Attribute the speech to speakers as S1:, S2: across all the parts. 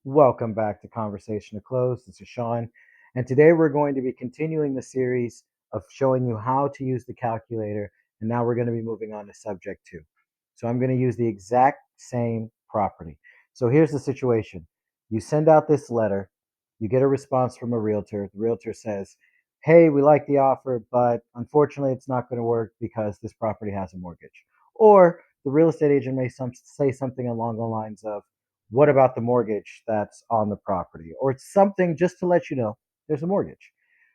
S1: Welcome back to Conversation to Close. This is Sean, and today we're going to be continuing the series of showing you how to use the calculator, and now we're going to be moving on to subject two. So I'm going to use the exact same property. So here's the situation. You send out this letter, you get a response from a realtor. The realtor says, "Hey, we like the offer, but unfortunately it's not going to work because this property has a mortgage." Or the real estate agent may say something along the lines of, "What about the mortgage that's on the property?" Or it's something just to let you know there's a mortgage.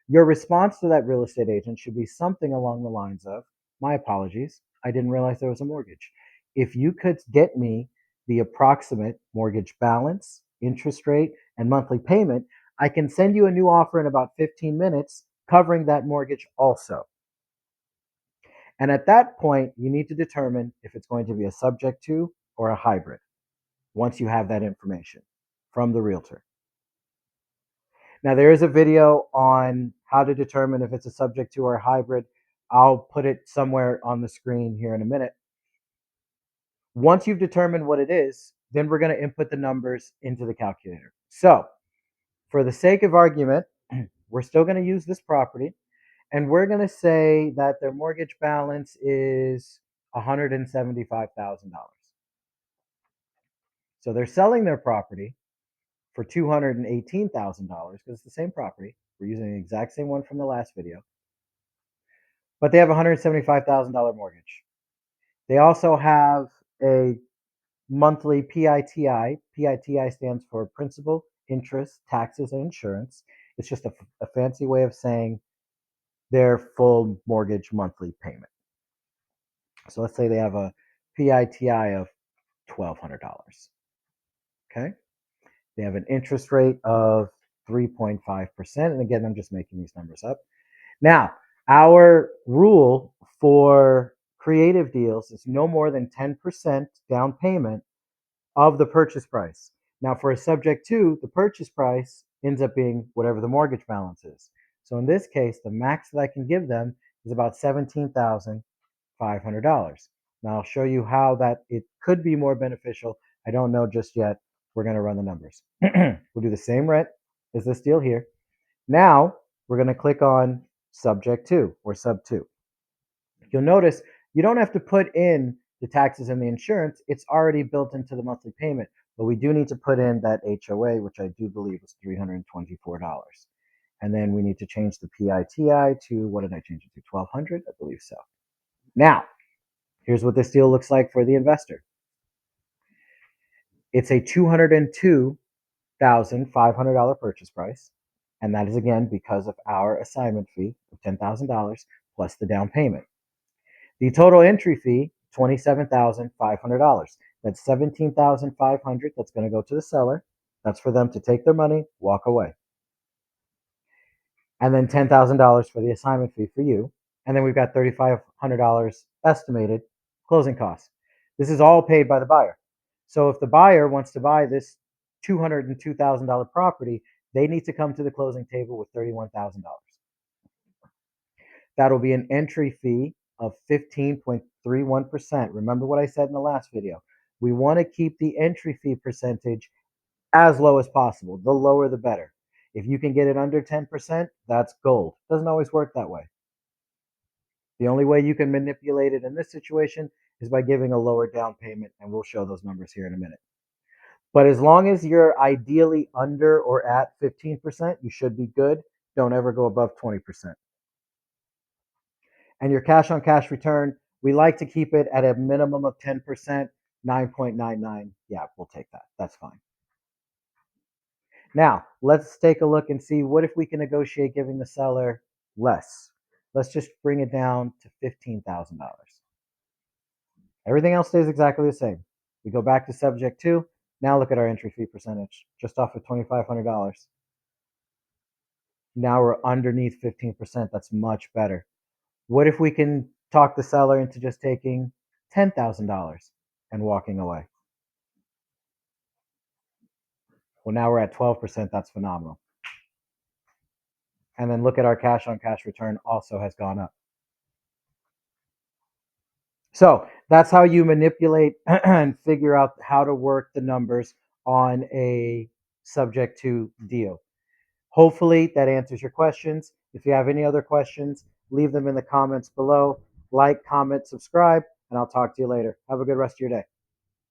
S1: Your response to that real estate agent should be something along the lines of, "My apologies, I didn't realize there was a mortgage. If you could get me the approximate mortgage balance, interest rate, and monthly payment, I can send you a new offer in about 15 minutes covering that mortgage also." And at that point, you need to determine if it's going to be a subject to or a hybrid once you have that information from the realtor. Now, there is a video on how to determine if it's a subject to or a hybrid. I'll put it somewhere on the screen here in a minute. Once you've determined what it is, then we're going to input the numbers into the calculator. So, for the sake of argument, we're still going to use this property, and we're going to say that their mortgage balance is $175,000. So they're selling their property for $218,000 because it's the same property. We're using the exact same one from the last video, but they have a $175,000 mortgage. They also have a monthly PITI. PITI stands for principal, interest, taxes, and insurance. It's just a fancy way of saying their full mortgage monthly payment. So let's say they have a PITI of $1,200. Okay. They have an interest rate of 3.5%. And again, I'm just making these numbers up. Now, our rule for creative deals is no more than 10% down payment of the purchase price. Now, for a subject to, the purchase price ends up being whatever the mortgage balance is. So in this case, the max that I can give them is about $17,500. Now, I'll show you how that it could be more beneficial. I don't know just yet. We're going to run the numbers. We'll do the same rent as this deal here. Now, we're going to click on subject to or sub two. You'll notice you don't have to put in the taxes and the insurance. It's already built into the monthly payment, but we do need to put in that HOA, which I do believe is $324. And then we need to change the PITI to, what did I change it to? 1200, I believe so. Now, here's what this deal looks like for the investor. It's a $202,500 purchase price. And that is again because of our assignment fee of $10,000 plus the down payment. The total entry fee, $27,500. That's $17,500 that's going to go to the seller. That's for them to take their money, walk away. And then $10,000 for the assignment fee for you. And then we've got $3,500 estimated closing costs. This is all paid by the buyer. So if the buyer wants to buy this $202,000 property, they need to come to the closing table with $31,000. That'll be an entry fee of 15.31%. Remember what I said in the last video. We want to keep the entry fee percentage as low as possible. The lower, the better. If you can get it under 10%, that's gold. Doesn't always work that way. The only way you can manipulate it in this situation is by giving a lower down payment, and we'll show those numbers here in a minute. But as long as you're ideally under or at 15%, you should be good. Don't ever go above 20%. And your cash on cash return, we like to keep it at a minimum of 10%, 9.99. Yeah, we'll take that. That's fine. Now, let's take a look and see what if we can negotiate giving the seller less. Let's just bring it down to $15,000. Everything else stays exactly the same. We go back to subject to. Now look at our entry fee percentage, just off of $2,500. Now we're underneath 15%. That's much better. What if we can talk the seller into just taking $10,000 and walking away? Well, now we're at 12%. That's phenomenal. And then look at our cash on cash return also has gone up. So that's how you manipulate and figure out how to work the numbers on a subject to deal. Hopefully that answers your questions. If you have any other questions, leave them in the comments below. Like, comment, subscribe, and I'll talk to you later. Have a good rest of your day.